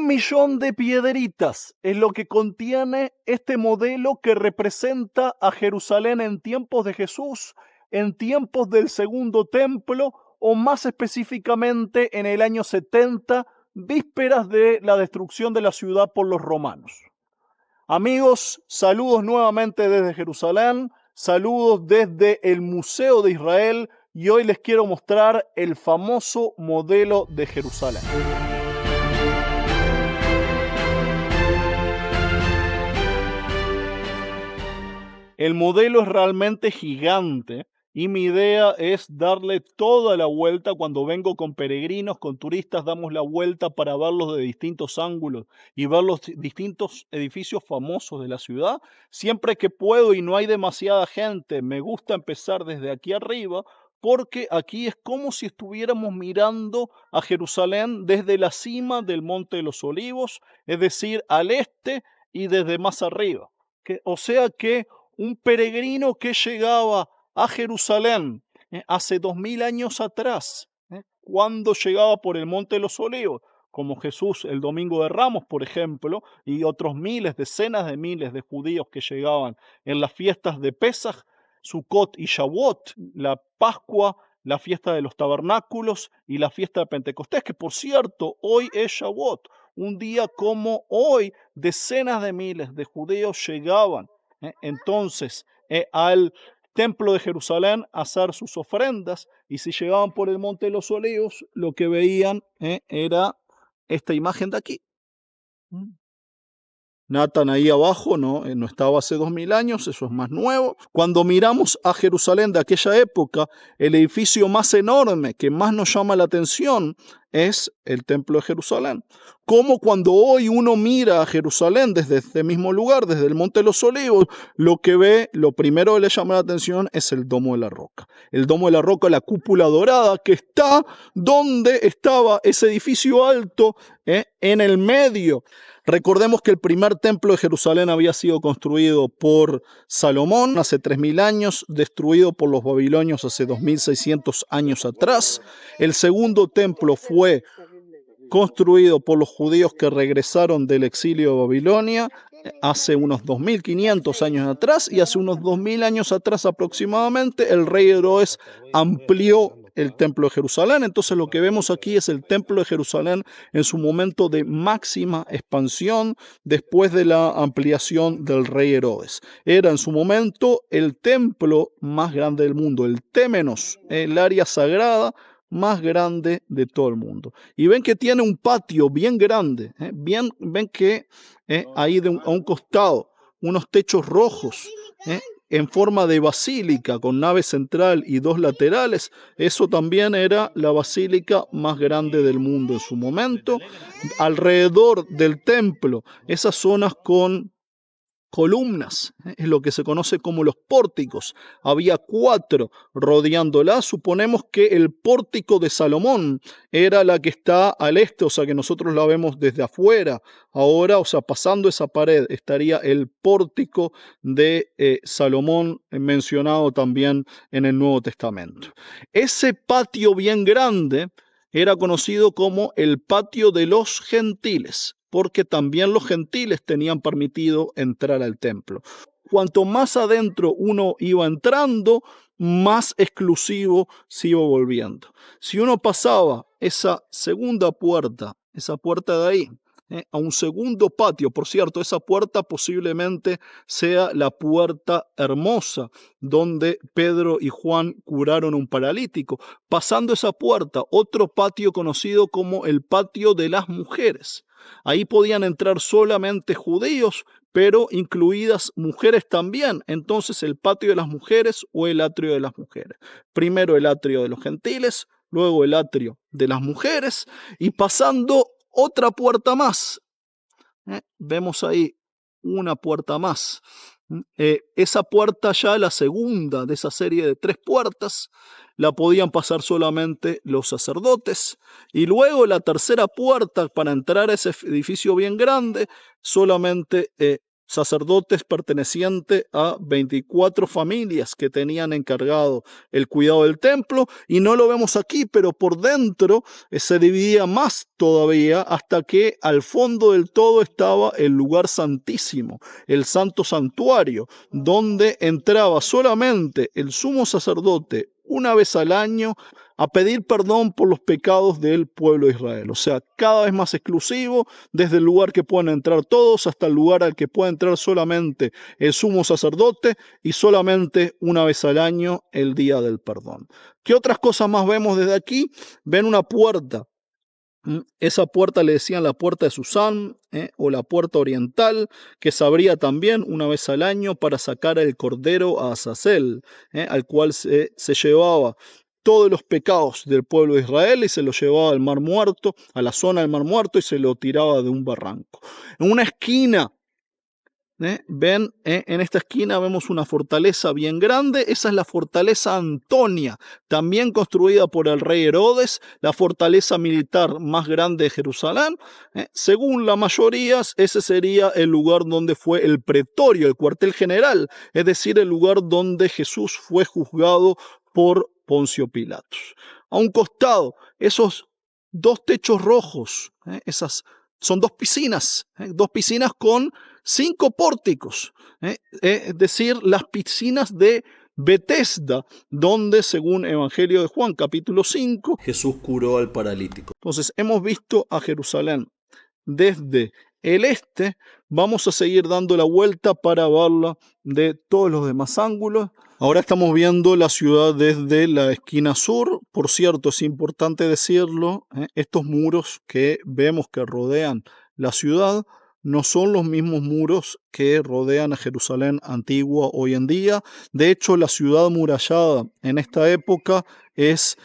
millón de piedritas es lo que contiene este modelo que representa a Jerusalén en tiempos de Jesús, en tiempos del segundo templo, o más específicamente en el año 70, vísperas de la destrucción de la ciudad por los romanos. Amigos, saludos nuevamente desde Jerusalén, saludos desde el Museo de Israel, y hoy les quiero mostrar el famoso modelo de Jerusalén. El modelo es realmente gigante y mi idea es darle toda la vuelta. Cuando vengo con peregrinos, con turistas, damos la vuelta para verlos de distintos ángulos y ver los distintos edificios famosos de la ciudad. Siempre que puedo y no hay demasiada gente, me gusta empezar desde aquí arriba, porque aquí es como si estuviéramos mirando a Jerusalén desde la cima del Monte de los Olivos, es decir, al este y desde más arriba. O sea que un peregrino que llegaba a Jerusalén hace 2000 años atrás, cuando llegaba por el Monte de los Olivos, como Jesús el Domingo de Ramos, por ejemplo, y otros miles, decenas de miles de judíos que llegaban en las fiestas de Pesaj, Sukkot y Shavuot, la Pascua, la fiesta de los tabernáculos y la fiesta de Pentecostés, que por cierto, hoy es Shavuot. Un día como hoy, decenas de miles de judíos llegaban entonces al templo de Jerusalén a hacer sus ofrendas, y si llegaban por el Monte de los Olivos, lo que veían era esta imagen de aquí. Natán ahí abajo no estaba hace 2000 años, eso es más nuevo. Cuando miramos a Jerusalén de aquella época, el edificio más enorme que más nos llama la atención es el Templo de Jerusalén. Como cuando hoy uno mira a Jerusalén desde este mismo lugar, desde el Monte de los Olivos, lo que ve, lo primero que le llama la atención es el Domo de la Roca. El Domo de la Roca, la cúpula dorada que está donde estaba ese edificio alto, en el medio. Recordemos que el primer templo de Jerusalén había sido construido por Salomón hace 3000 años, destruido por los babilonios hace 2600 años atrás. El segundo templo fue construido por los judíos que regresaron del exilio de Babilonia hace unos 2500 años atrás, y hace unos 2000 años atrás aproximadamente el rey Herodes amplió el templo de Jerusalén. Entonces lo que vemos aquí es el templo de Jerusalén en su momento de máxima expansión después de la ampliación del rey Herodes. Era en su momento el templo más grande del mundo, el témenos, el área sagrada más grande de todo el mundo. Y ven que tiene un patio bien grande, ven que ahí a un costado unos techos rojos, en forma de basílica, con nave central y dos laterales. Eso también era la basílica más grande del mundo en su momento. Alrededor del templo, esas zonas con columnas, es lo que se conoce como los pórticos. Había 4 rodeándola. Suponemos que el pórtico de Salomón era la que está al este, o sea que nosotros la vemos desde afuera. Ahora, o sea, pasando esa pared estaría el pórtico de Salomón, mencionado también en el Nuevo Testamento. Ese patio bien grande era conocido como el patio de los gentiles, porque también los gentiles tenían permitido entrar al templo. Cuanto más adentro uno iba entrando, más exclusivo se iba volviendo. Si uno pasaba esa segunda puerta, esa puerta de ahí, a un segundo patio, por cierto, esa puerta posiblemente sea la puerta hermosa donde Pedro y Juan curaron a un paralítico. Pasando esa puerta, otro patio conocido como el patio de las mujeres. Ahí podían entrar solamente judíos, pero incluidas mujeres también. Entonces el patio de las mujeres o el atrio de las mujeres. Primero el atrio de los gentiles, luego el atrio de las mujeres, y pasando otra puerta más. Vemos ahí una puerta más. Esa puerta, ya la segunda de esa serie de 3 puertas, la podían pasar solamente los sacerdotes. Y luego la tercera puerta para entrar a ese edificio bien grande, solamente sacerdotes pertenecientes a 24 familias que tenían encargado el cuidado del templo, y no lo vemos aquí, pero por dentro se dividía más todavía hasta que al fondo del todo estaba el lugar santísimo, el santo santuario, donde entraba solamente el sumo sacerdote una vez al año a pedir perdón por los pecados del pueblo de Israel. O sea, cada vez más exclusivo, desde el lugar que pueden entrar todos hasta el lugar al que puede entrar solamente el sumo sacerdote, y solamente una vez al año el día del perdón. ¿Qué otras cosas más vemos desde aquí? Ven una puerta. Esa puerta le decían la puerta de Susán, o la puerta oriental, que se abría también una vez al año para sacar el cordero a Azazel, al cual se llevaba todos los pecados del pueblo de Israel y se lo llevaba al Mar Muerto, a la zona del Mar Muerto, y se lo tiraba de un barranco. En una esquina, ven, en esta esquina vemos una fortaleza bien grande. Esa es la fortaleza Antonia, también construida por el rey Herodes, la fortaleza militar más grande de Jerusalén. Según la mayoría, ese sería el lugar donde fue el pretorio, el cuartel general, es decir, el lugar donde Jesús fue juzgado por Poncio Pilatos. A un costado, esos dos techos rojos, esas son dos piscinas con 5 pórticos, es decir, las piscinas de Betesda, donde según Evangelio de Juan capítulo 5, Jesús curó al paralítico. Entonces hemos visto a Jerusalén desde el este. Vamos a seguir dando la vuelta para verla de todos los demás ángulos. Ahora estamos viendo la ciudad desde la esquina sur. Por cierto, es importante decirlo, estos muros que vemos que rodean la ciudad no son los mismos muros que rodean a Jerusalén antigua hoy en día. De hecho, la ciudad amurallada en esta época es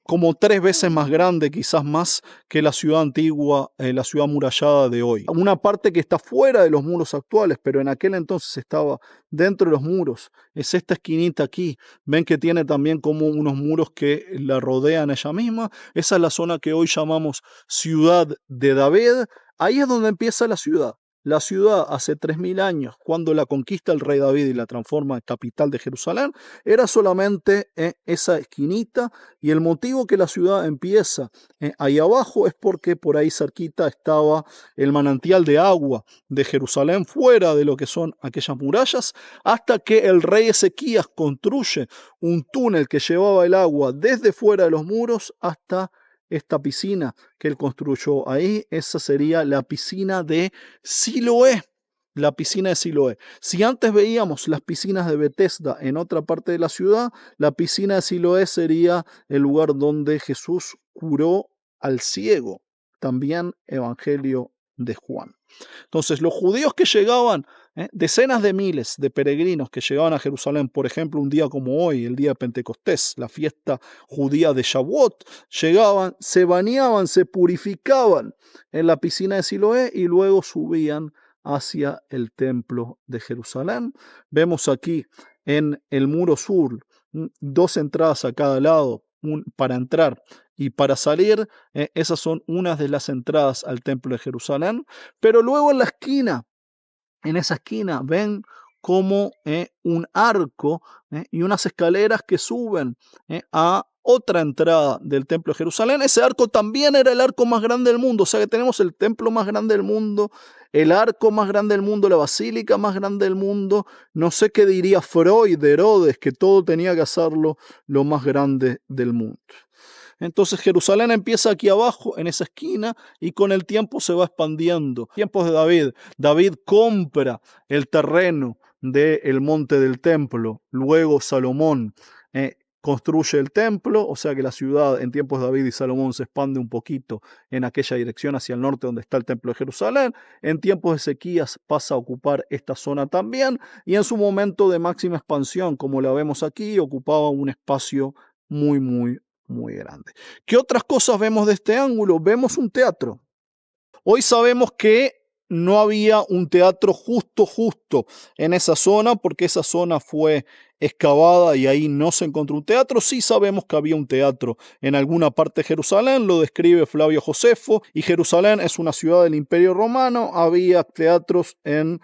como 3 veces más grande, quizás más, que la ciudad antigua, la ciudad amurallada de hoy. Una parte que está fuera de los muros actuales, pero en aquel entonces estaba dentro de los muros, es esta esquinita aquí. Ven que tiene también como unos muros que la rodean ella misma. Esa es la zona que hoy llamamos Ciudad de David. Ahí es donde empieza la ciudad. La ciudad hace 3000 años, cuando la conquista el rey David y la transforma en capital de Jerusalén, era solamente esa esquinita, y el motivo que la ciudad empieza ahí abajo es porque por ahí cerquita estaba el manantial de agua de Jerusalén, fuera de lo que son aquellas murallas, hasta que el rey Ezequías construye un túnel que llevaba el agua desde fuera de los muros hasta esta piscina que él construyó ahí. Esa sería la piscina de Siloé. La piscina de Siloé. Si antes veíamos las piscinas de Betesda en otra parte de la ciudad, la piscina de Siloé sería el lugar donde Jesús curó al ciego. También Evangelio de Juan. Entonces, los judíos que llegaban, decenas de miles de peregrinos que llegaban a Jerusalén, por ejemplo, un día como hoy, el día de Pentecostés, la fiesta judía de Shavuot, llegaban, se bañaban, se purificaban en la piscina de Siloé y luego subían hacia el templo de Jerusalén. Vemos aquí en el muro sur 2 entradas a cada lado para entrar y para salir. Esas son unas de las entradas al templo de Jerusalén. Pero luego en la esquina, en esa esquina, ven como un arco y unas escaleras que suben a otra entrada del templo de Jerusalén. Ese arco también era el arco más grande del mundo. O sea que tenemos el templo más grande del mundo, el arco más grande del mundo, la basílica más grande del mundo. No sé qué diría Freud de Herodes, que todo tenía que hacerlo lo más grande del mundo. Entonces Jerusalén empieza aquí abajo, en esa esquina, y con el tiempo se va expandiendo. Tiempos de David. David compra el terreno del monte del templo. Luego Salomón construye el templo, o sea que la ciudad en tiempos de David y Salomón se expande un poquito en aquella dirección hacia el norte donde está el templo de Jerusalén. En tiempos de Ezequías pasa a ocupar esta zona también, y en su momento de máxima expansión, como la vemos aquí, ocupaba un espacio muy grande. ¿Qué otras cosas vemos de este ángulo? Vemos un teatro. Hoy sabemos que no había un teatro justo en esa zona, porque esa zona fue excavada y ahí no se encontró un teatro. Sí sabemos que había un teatro en alguna parte de Jerusalén, lo describe Flavio Josefo, y Jerusalén es una ciudad del Imperio Romano. Había teatros en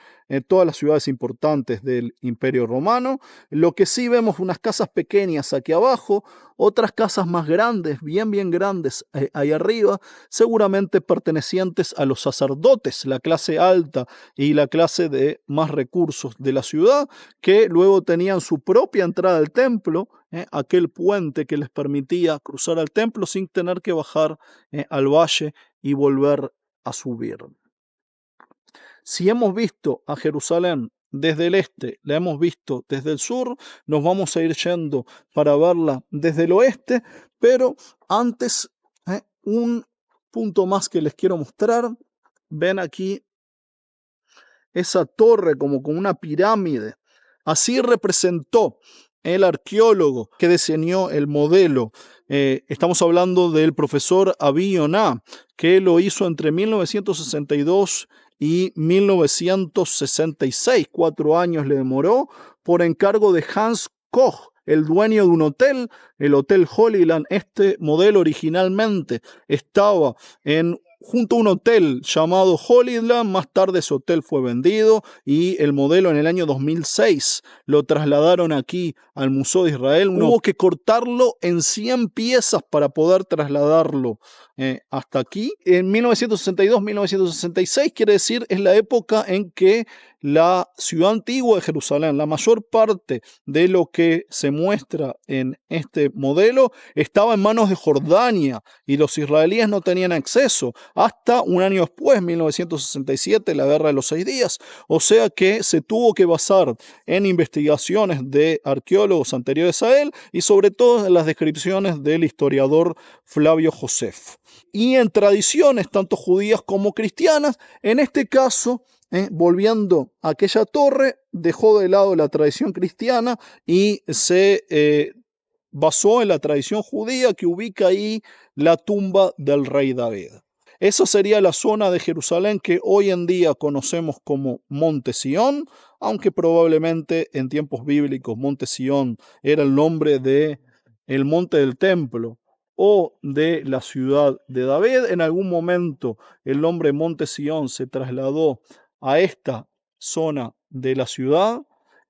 todas las ciudades importantes del Imperio Romano. Lo que sí vemos unas casas pequeñas aquí abajo, otras casas más grandes, bien grandes ahí arriba, seguramente pertenecientes a los sacerdotes, la clase alta y la clase de más recursos de la ciudad, que luego tenían su propia entrada al templo, aquel puente que les permitía cruzar al templo sin tener que bajar al valle y volver a subir. Si hemos visto a Jerusalén desde el este, la hemos visto desde el sur, nos vamos a ir yendo para verla desde el oeste, pero antes, un punto más que les quiero mostrar. Ven aquí esa torre como con una pirámide. Así representó el arqueólogo que diseñó el modelo. Estamos hablando del profesor Avi Yonah, que lo hizo entre 1962 y 1966. 4 años le demoró por encargo de Hans Koch, el dueño de un hotel, el Hotel Holyland. Este modelo originalmente estaba junto a un hotel llamado Holyland. Más tarde ese hotel fue vendido y el modelo en el año 2006 lo trasladaron aquí al Museo de Israel. Hubo que cortarlo en 100 piezas para poder trasladarlo hasta aquí. En 1962-1966 quiere decir es la época en que la ciudad antigua de Jerusalén, la mayor parte de lo que se muestra en este modelo, estaba en manos de Jordania y los israelíes no tenían acceso hasta un año después, 1967, la Guerra de los 6 días. O sea que se tuvo que basar en investigaciones de arqueólogos anteriores a él y sobre todo en las descripciones del historiador Flavio Josefo. Y en tradiciones tanto judías como cristianas, en este caso, volviendo a aquella torre, dejó de lado la tradición cristiana y se basó en la tradición judía, que ubica ahí la tumba del rey David. Esa sería la zona de Jerusalén que hoy en día conocemos como Monte Sión, aunque probablemente en tiempos bíblicos Monte Sión era el nombre de el monte del templo o de la ciudad de David. En algún momento el nombre Monte Sión se trasladó a esta zona de la ciudad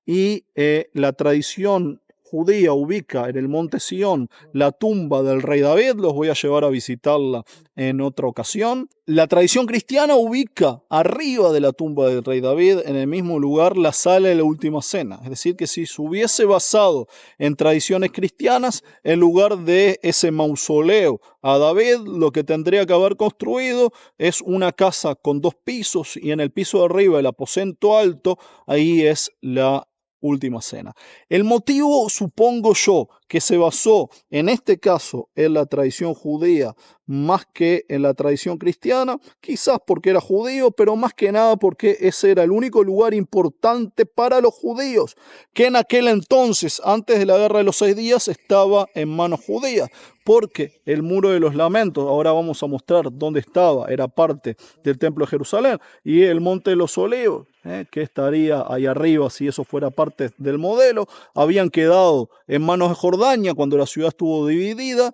y la tradición judía ubica en el monte Sión la tumba del rey David. Los voy a llevar a visitarla en otra ocasión. La tradición cristiana ubica arriba de la tumba del rey David, en el mismo lugar, la sala de la última cena. Es decir, que si se hubiese basado en tradiciones cristianas, en lugar de ese mausoleo a David, lo que tendría que haber construido es una casa con 2 pisos y en el piso de arriba, el aposento alto, ahí es la última cena. El motivo, supongo yo, que se basó en este caso en la tradición judía más que en la tradición cristiana, quizás porque era judío, pero más que nada porque ese era el único lugar importante para los judíos, que en aquel entonces, antes de la Guerra de los 6 días, estaba en manos judías, porque el Muro de los Lamentos, ahora vamos a mostrar dónde estaba, era parte del Templo de Jerusalén, y el Monte de los Olivos, que estaría ahí arriba si eso fuera parte del modelo, habían quedado en manos de Jordania cuando la ciudad estuvo dividida,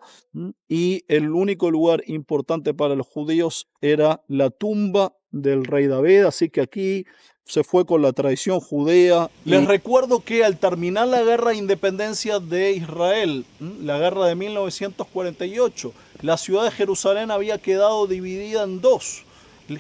y el único lugar importante para los judíos era la tumba del rey David. Así que aquí se fue con la tradición judía. Les recuerdo que al terminar la guerra de independencia de Israel, la guerra de 1948, la ciudad de Jerusalén había quedado dividida en 2,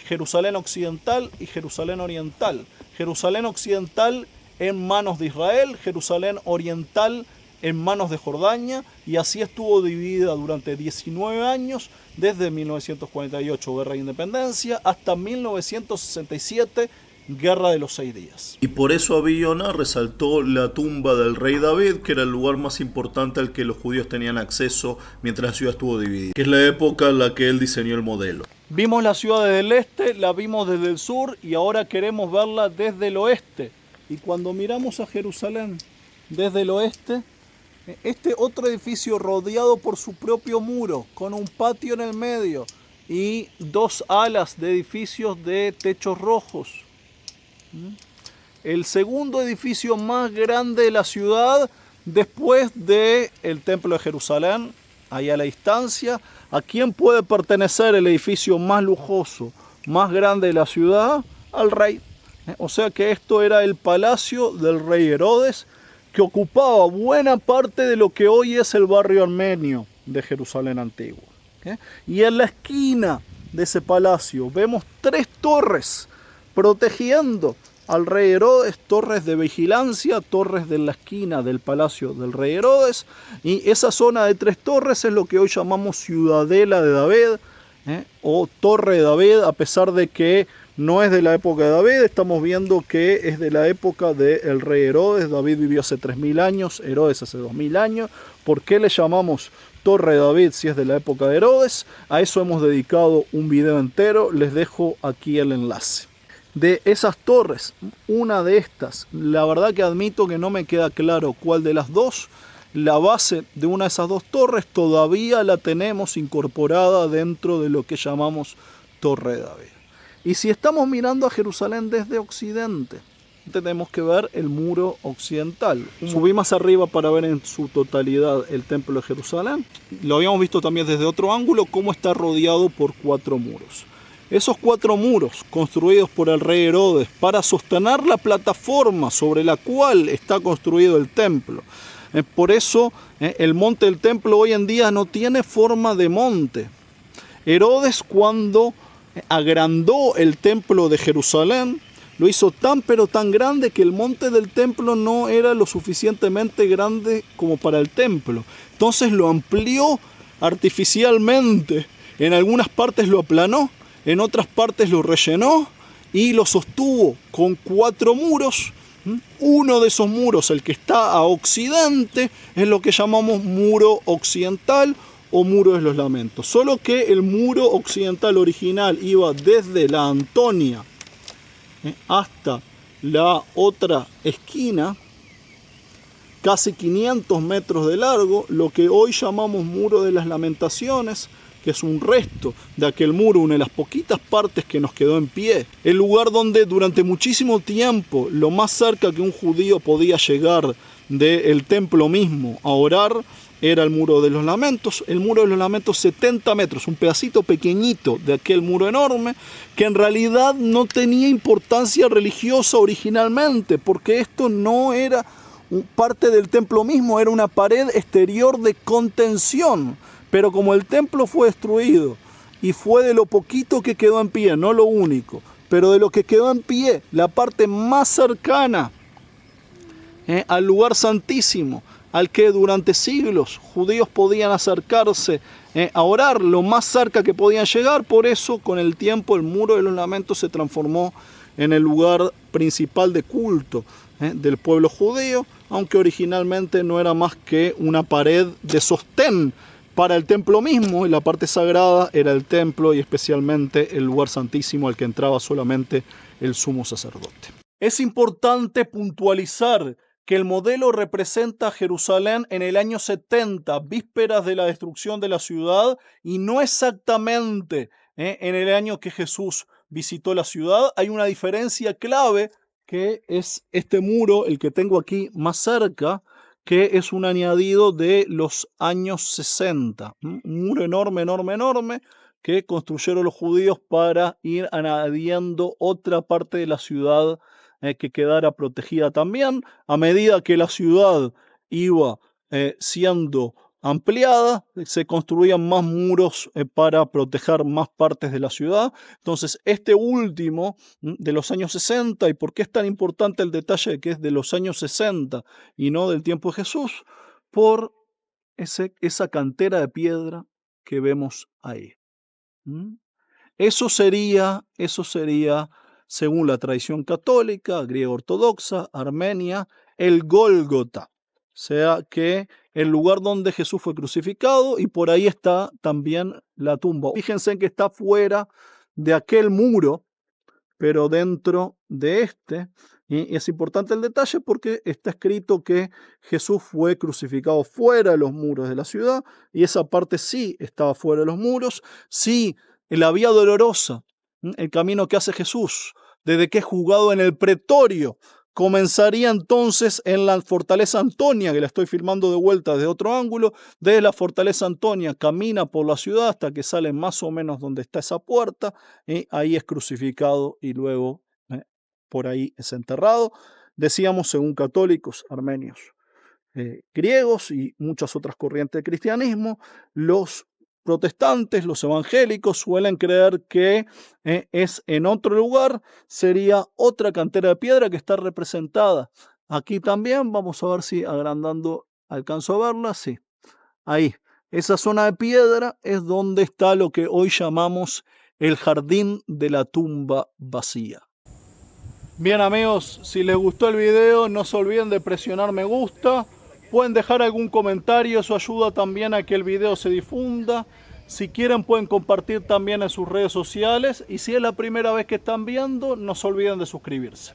Jerusalén occidental y Jerusalén oriental. Jerusalén occidental en manos de Israel, Jerusalén oriental en manos de Jordania, y así estuvo dividida durante 19 años, desde 1948, Guerra de Independencia, hasta 1967, Guerra de los 6 días. Y por eso Avi Yonah resaltó la tumba del rey David, que era el lugar más importante al que los judíos tenían acceso mientras la ciudad estuvo dividida, que es la época en la que él diseñó el modelo. Vimos la ciudad desde el este, la vimos desde el sur y ahora queremos verla desde el oeste. Y cuando miramos a Jerusalén desde el oeste, este otro edificio rodeado por su propio muro, con un patio en el medio y 2 alas de edificios de techos rojos. el segundo edificio más grande de la ciudad después del Templo de Jerusalén, ahí a la distancia. ¿A quién puede pertenecer el edificio más lujoso, más grande de la ciudad? Al rey. O sea que esto era el palacio del rey Herodes, que ocupaba buena parte de lo que hoy es el barrio armenio de Jerusalén antiguo. Y en la esquina de ese palacio vemos 3 torres protegiendo al rey Herodes, torres de vigilancia, torres de la esquina del palacio del rey Herodes, y esa zona de 3 torres es lo que hoy llamamos Ciudadela de David, o Torre de David, a pesar de que no es de la época de David. Estamos viendo que es de la época del rey Herodes. David vivió hace 3000 años, Herodes hace 2000 años. ¿Por qué le llamamos Torre de David si es de la época de Herodes? A eso hemos dedicado un video entero, les dejo aquí el enlace. De esas torres, una de estas, la verdad que admito que no me queda claro cuál de las dos. La base de una de esas 2 torres todavía la tenemos incorporada dentro de lo que llamamos Torre de David. Y si estamos mirando a Jerusalén desde Occidente, tenemos que ver el muro occidental. Subí más arriba para ver en su totalidad el Templo de Jerusalén. Lo habíamos visto también desde otro ángulo, cómo está rodeado por 4 muros. Esos 4 muros construidos por el rey Herodes para sostener la plataforma sobre la cual está construido el templo. Por eso el monte del templo hoy en día no tiene forma de monte. Herodes, cuando agrandó el templo de Jerusalén, lo hizo tan pero tan grande que el monte del templo no era lo suficientemente grande como para el templo. Entonces lo amplió artificialmente. En algunas partes lo aplanó, en otras partes lo rellenó y lo sostuvo con 4 muros. Uno de esos muros, el que está a occidente, es lo que llamamos muro occidental o muro de los lamentos. Solo que el muro occidental original iba desde la Antonia hasta la otra esquina, casi 500 metros de largo, lo que hoy llamamos muro de las lamentaciones, que es un resto de aquel muro, una de las poquitas partes que nos quedó en pie. El lugar donde durante muchísimo tiempo lo más cerca que un judío podía llegar del templo mismo a orar era el muro de los lamentos. El muro de los lamentos, 70 metros, un pedacito pequeñito de aquel muro enorme, que en realidad no tenía importancia religiosa originalmente, porque esto no era parte del templo mismo, era una pared exterior de contención. Pero como el templo fue destruido y fue de lo poquito que quedó en pie, no lo único, pero de lo que quedó en pie, la parte más cercana al lugar santísimo, al que durante siglos judíos podían acercarse a orar, lo más cerca que podían llegar. Por eso con el tiempo el muro de los lamentos se transformó en el lugar principal de culto del pueblo judío, aunque originalmente no era más que una pared de sostén para el templo mismo, y la parte sagrada era el templo y especialmente el lugar santísimo al que entraba solamente el sumo sacerdote. Es importante puntualizar que el modelo representa a Jerusalén en el año 70, vísperas de la destrucción de la ciudad, y no exactamente en el año que Jesús visitó la ciudad. Hay una diferencia clave, que es este muro, el que tengo aquí más cerca, que es un añadido de los años 60. Un muro enorme, enorme, enorme, que construyeron los judíos para ir añadiendo otra parte de la ciudad que quedara protegida también. A medida que la ciudad iba siendo ampliada, se construían más muros para proteger más partes de la ciudad. Entonces, este último de los años 60, ¿y por qué es tan importante el detalle de que es de los años 60 y no del tiempo de Jesús? Por esa cantera de piedra que vemos ahí. Eso sería, según la tradición católica, griega ortodoxa, armenia, el Gólgota. O sea que el lugar donde Jesús fue crucificado, y por ahí está también la tumba. Fíjense que está fuera de aquel muro, pero dentro de este. Y es importante el detalle porque está escrito que Jesús fue crucificado fuera de los muros de la ciudad, y esa parte sí estaba fuera de los muros. Sí, la vía dolorosa, el camino que hace Jesús, desde que es juzgado en el pretorio comenzaría entonces en la Fortaleza Antonia, que la estoy filmando de vuelta desde otro ángulo. Desde la Fortaleza Antonia camina por la ciudad hasta que sale más o menos donde está esa puerta, y ahí es crucificado y luego por ahí es enterrado. Decíamos, según católicos, armenios, griegos y muchas otras corrientes de cristianismo, los protestantes, los evangélicos, suelen creer que es en otro lugar, sería otra cantera de piedra que está representada aquí también. Vamos a ver si agrandando alcanzo a verla. Sí, ahí. Esa zona de piedra es donde está lo que hoy llamamos el jardín de la tumba vacía. Bien amigos, si les gustó el video no se olviden de presionar me gusta. Pueden dejar algún comentario, eso ayuda también a que el video se difunda. Si quieren pueden compartir también en sus redes sociales. Y si es la primera vez que están viendo, no se olviden de suscribirse.